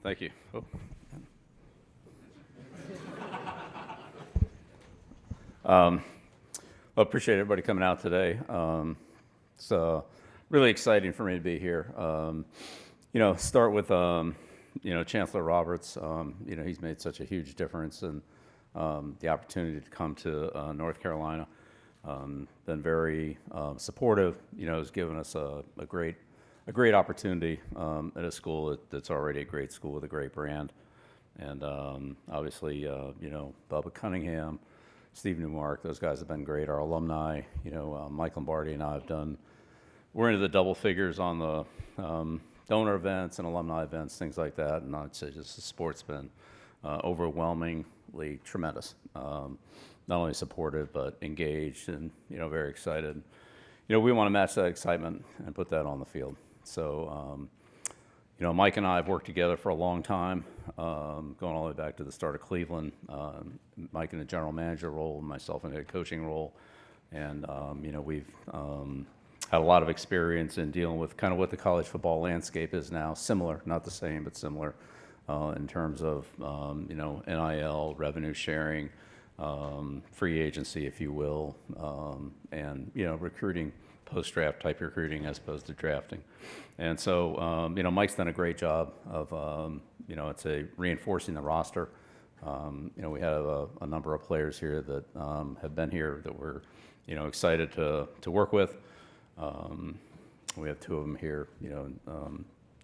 Thank you. Oh. I appreciate everybody coming out today. It's really exciting for me to be here. Start with Chancellor Roberts. He's made such a huge difference, and the opportunity to come to North Carolina. Been very supportive. Has given us a great opportunity at a school that's already a great school with a great brand, and obviously Bubba Cunningham, Steve Newmark, those guys have been great. Our alumni, Mike Lombardi and I we're into the double figures on the donor events and alumni events, things like that. And I'd say just the sport's been overwhelmingly tremendous. Not only supportive, but engaged and, very excited. We want to match that excitement and put that on the field. So, Mike and I have worked together for a long time, going all the way back to the start of Cleveland. Mike in the general manager role, myself in a head coaching role. And, we've had a lot of experience in dealing with kind of what the college football landscape is now. Similar, not the same, but similar in terms of, NIL, revenue sharing, free agency, if you will, and, recruiting, post-draft type recruiting as opposed to drafting. And so, Mike's done a great job of, reinforcing the roster. We have a number of players here that have been here that we're, excited to work with. We have two of them here,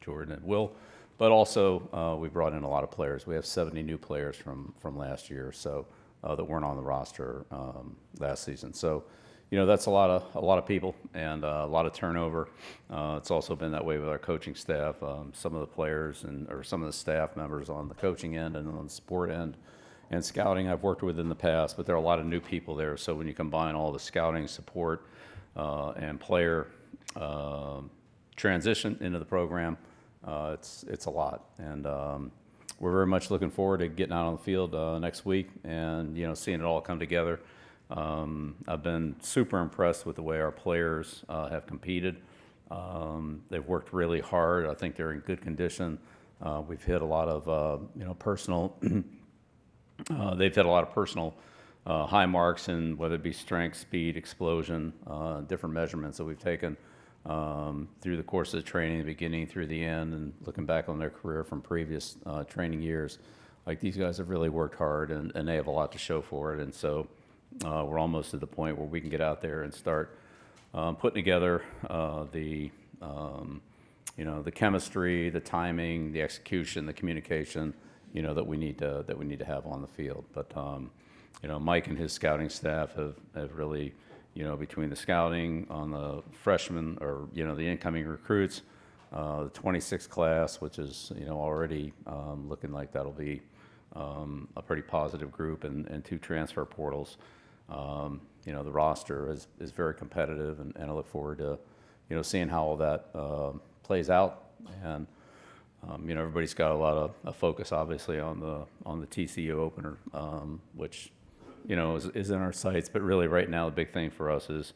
Jordan and Will. But also, we brought in a lot of players. We have 70 new players from last year, so that weren't on the roster last season. So, that's a lot of people and a lot of turnover. It's also been that way with our coaching staff. Some of the players or some of the staff members on the coaching end and on the sport end and scouting I've worked with in the past, but there are a lot of new people there. So when you combine all the scouting support and player transition into the program, it's a lot. And we're very much looking forward to getting out on the field next week and, seeing it all come together. I've been super impressed with the way our players have competed. They've worked really hard. I think they're in good condition. We've hit a lot of, personal, they've hit a lot of personal high marks in whether it be strength, speed, explosion, different measurements that we've taken through the course of the training, the beginning through the end, and looking back on their career from previous training years. Like, these guys have really worked hard, and they have a lot to show for it. And so we're almost at the point where we can get out there and start putting together the chemistry, the timing, the execution, the communication, that we need to have on the field. But Mike and his scouting staff have really, between the scouting on the freshmen or the incoming recruits, the 26th class, which is already looking like that'll be a pretty positive group, and two transfer portals. The roster is very competitive, and I look forward to, seeing how all that plays out. And everybody's got a lot of focus, obviously, on the TCU opener, which is in our sights. But really, right now, the big thing for us is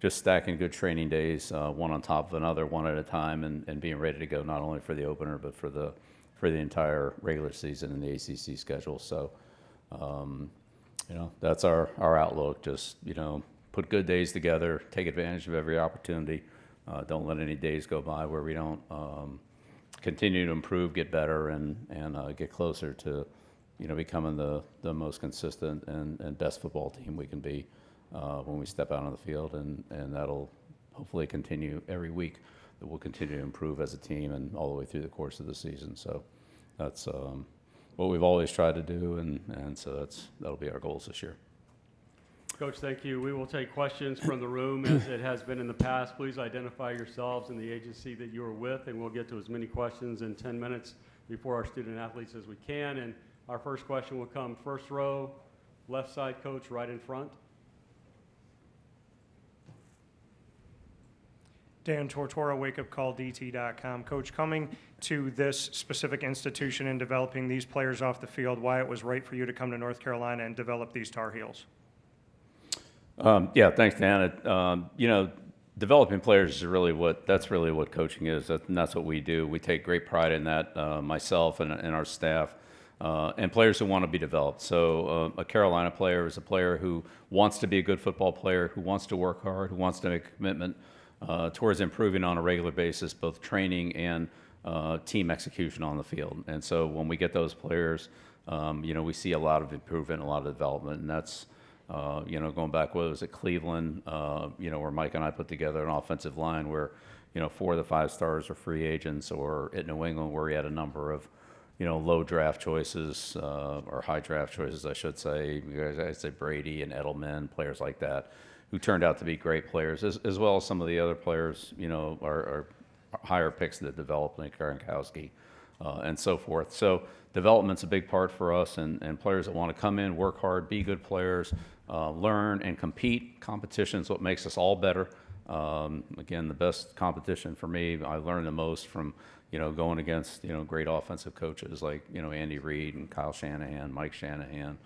just stacking good training days, one on top of another, one at a time, and being ready to go not only for the opener but for the entire regular season and the ACC schedule. So. That's our outlook. Just, put good days together, take advantage of every opportunity. Don't let any days go by where we don't continue to improve, get better, and get closer to, becoming the most consistent and best football team we can be when we step out on the field. And that'll hopefully continue every week, that we'll continue to improve as a team and all the way through the course of the season. So that's what we've always tried to do, and so that'll be our goals this year. Coach, thank you. We will take questions from the room as it has been in the past. Please identify yourselves and the agency that you are with, and we'll get to as many questions in 10 minutes before our student athletes as we can. And our first question will come first row, left side, coach, right in front. Dan Tortora, wakeupcalldt.com. Coach, coming to this specific institution and developing these players off the field, why it was right for you to come to North Carolina and develop these Tar Heels? Yeah, thanks, Dan. developing players is really that's really what coaching is. And that's what we do. We take great pride in that, myself and our staff, and players who want to be developed. So a Carolina player is a player who wants to be a good football player, who wants to work hard, who wants to make a commitment towards improving on a regular basis, both training and team execution on the field. And so when we get those players, we see a lot of improvement, a lot of development, and that's going back, what was it, Cleveland, where Mike and I put together an offensive line where, 4 of the 5 stars are free agents, or at New England where we had a number of, low draft choices, or high draft choices, I should say. I'd say Brady and Edelman, players like that, who turned out to be great players, as well as some of the other players, are higher picks that developed, like Gronkowski, and so forth. So development's a big part for us, and players that want to come in, work hard, be good players, learn and compete. Competition is what makes us all better. Again, the best competition for me, I learned the most from, going against, great offensive coaches like, Andy Reid and Kyle Shanahan, Mike Shanahan,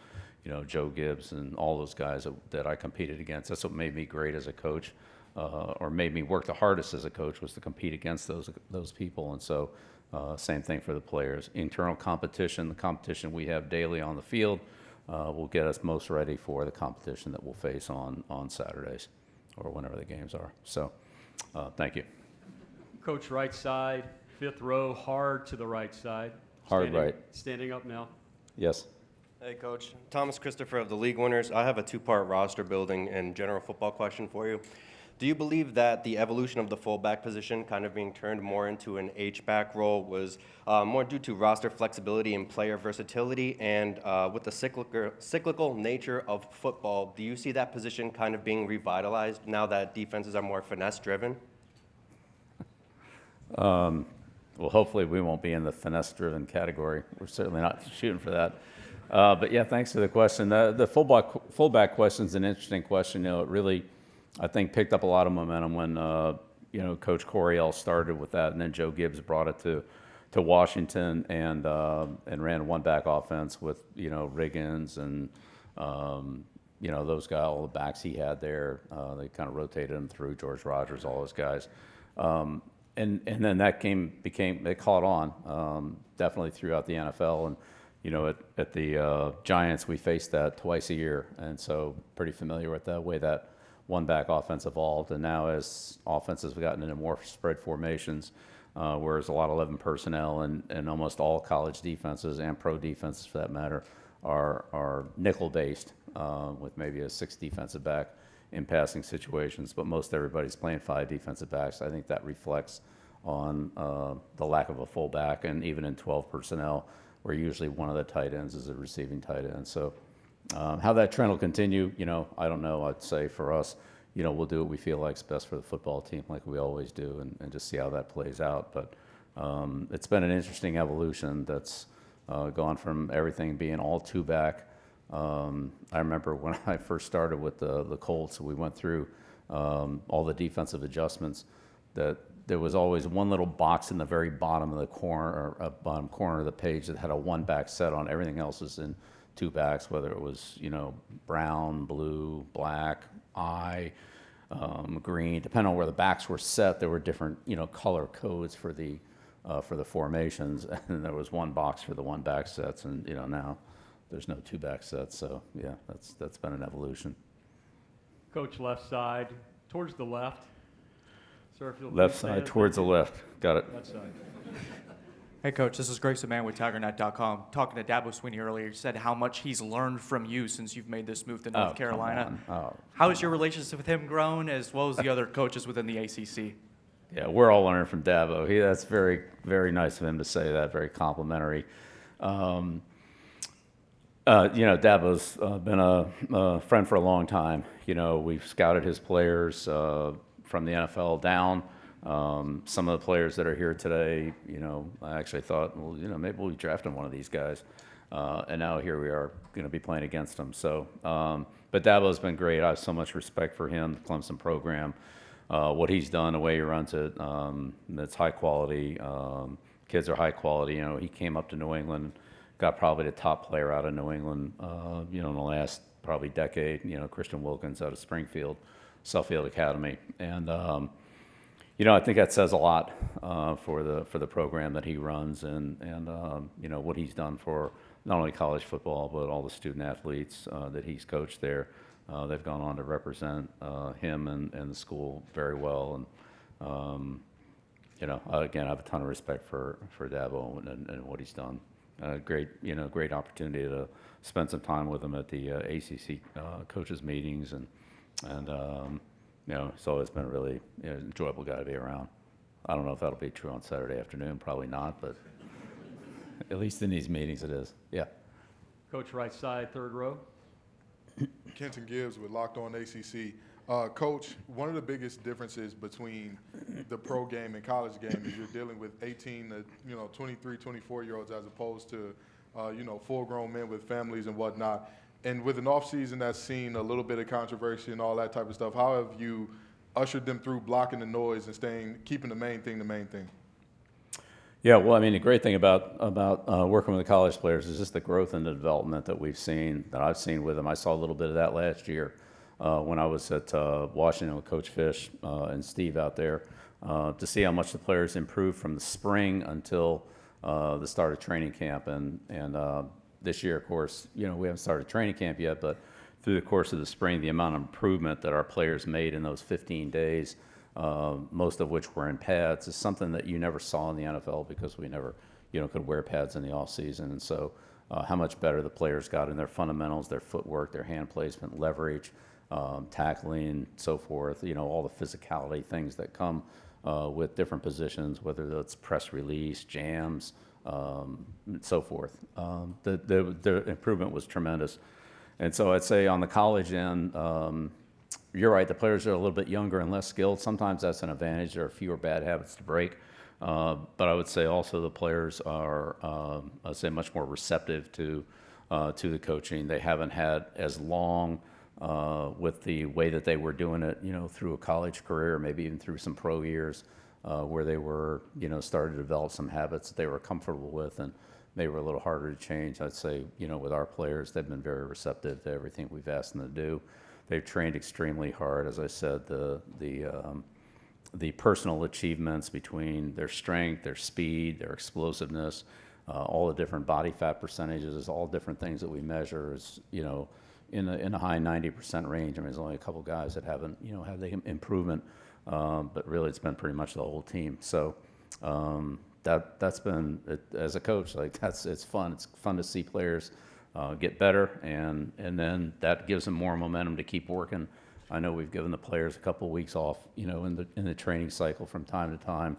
Joe Gibbs, and all those guys that I competed against. That's what made me great as a coach, or made me work the hardest as a coach, was to compete against those people. And so same thing for the players. Internal competition, the competition we have daily on the field, will get us most ready for the competition that we'll face on Saturdays or whenever the games are. So thank you. Coach, right side, 5th row, hard to the right side. Hard right. Standing up now. Yes. Hey, Coach. Thomas Christopher of the League Winners. I have a 2-part roster building and general football question for you. Do you believe that the evolution of the fullback position kind of being turned more into an H-back role was more due to roster flexibility and player versatility? And with the cyclical nature of football, do you see that position kind of being revitalized now that defenses are more finesse-driven? Well, hopefully we won't be in the finesse-driven category. We're certainly not shooting for that. But yeah, thanks for the question. The fullback question is an interesting question. It really, I think, picked up a lot of momentum when Coach Coryell started with that, and then Joe Gibbs brought it to Washington and ran a one-back offense with Riggins and those guys, all the backs he had there. They kind of rotated him through, George Rogers, all those guys. And then that they caught on definitely throughout the NFL. And at the Giants, we faced that twice a year, and so pretty familiar with the way that one-back offense evolved. And now as offenses have gotten into more spread formations, whereas a lot of 11 personnel and almost all college defenses and pro defenses for that matter are nickel-based, with maybe a 6 defensive back in passing situations, but most everybody's playing 5 defensive backs. I think that reflects on the lack of a fullback, and even in 12 personnel, where usually one of the tight ends is a receiving tight end. So how that trend will continue, I don't know. I'd say for us, we'll do what we feel like is best for the football team, like we always do, and just see how that plays out. But it's been an interesting evolution that's gone from everything being all 2-back. I remember when I first started with the Colts, we went through all the defensive adjustments, that there was always one little box in the very bottom of the corner, or bottom corner of the page, that had a 1-back set on. Everything else was in 2 backs, whether it was brown, blue, black, green, depending on where the backs were set. There were different color codes for the formations, and there was one box for the 1-back sets, and now there's no 2-back sets. So yeah, that's been an evolution. Coach, left side, towards the left. Sir, if you'll Left please side stand. towards the left. Got it. Left side. Hey, Coach, this is Grayson Mann with TigerNet.com. Talking to Davo Sweeney earlier, you said how much he's learned from you since you've made this move to North Carolina. How has your relationship with him grown, as well as the other coaches within the ACC? Yeah, we're all learning from Davo. That's very, very nice of him to say that, very complimentary. Davo's been a friend for a long time. We've scouted his players from the NFL down. Some of the players that are here today, I actually thought, well, maybe we'll be drafting one of these guys. And now here we are going to be playing against them. So, but Davo's been great. I have so much respect for him, the Clemson program, what he's done, the way he runs it. It's high quality. Kids are high quality. He came up to New England, got probably the top player out of New England, in the last probably decade. Christian Wilkins out of Springfield. Suffield Academy. And, I think that says a lot for the program that he runs and what he's done for not only college football, but all the student athletes that he's coached there. They've gone on to represent him and the school very well. And, again, I have a ton of respect for Davo and what he's done. Great opportunity to spend some time with him at the ACC coaches meetings, and it's always been a really enjoyable guy to be around. I don't know if that'll be true on Saturday afternoon, probably not, but at least in these meetings it is. Yeah. Coach, right side, third row. Kenton Gibbs with Locked On ACC. Coach, one of the biggest differences between the pro game and college game is you're dealing with 18 to 23, 24-year-olds as opposed to full-grown men with families and whatnot. And with an offseason that's seen a little bit of controversy and all that type of stuff, how have you ushered them through blocking the noise and keeping the main thing the main thing? Yeah, well, I mean, the great thing about working with the college players is just the growth and the development that I've seen with them. I saw a little bit of that last year when I was at Washington with Coach Fish and Steve out there to see how much the players improved from the spring until the start of training camp. And this year, of course, we haven't started training camp yet, but through the course of the spring, the amount of improvement that our players made in those 15 days, most of which were in pads, is something that you never saw in the NFL because we never, could wear pads in the off season. And so how much better the players got in their fundamentals, their footwork, their hand placement, leverage, tackling, so forth, all the physicality things that come with different positions, whether that's press release, jams, so forth. The improvement was tremendous. And so I'd say on the college end, you're right, the players are a little bit younger and less skilled. Sometimes that's an advantage. There are fewer bad habits to break. But I would say also the players are, I'd say, much more receptive to the coaching. They haven't had as long with the way that they were doing it, through a college career, maybe even through some pro years, where they were, started to develop some habits that they were comfortable with, and they were a little harder to change. I'd say, with our players, they've been very receptive to everything we've asked them to do. They've trained extremely hard. As I said, the personal achievements between their strength, their speed, their explosiveness, all the different body fat percentages, all different things that we measure is, in the high 90% range. I mean, there's only a couple guys that haven't, had the improvement, but really it's been pretty much the whole team. So that's been, as a coach, it's fun. It's fun to see players get better, and then that gives them more momentum to keep working. I know we've given the players a couple of weeks off, in the training cycle from time to time,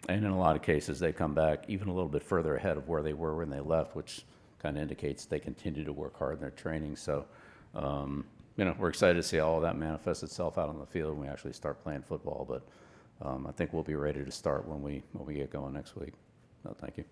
and in a lot of cases they come back even a little bit further ahead of where they were when they left, which kind of indicates they continue to work hard in their training. So, we're excited to see all of that manifest itself out on the field when we actually start playing football. But I think we'll be ready to start when we get going next week. No, thank you.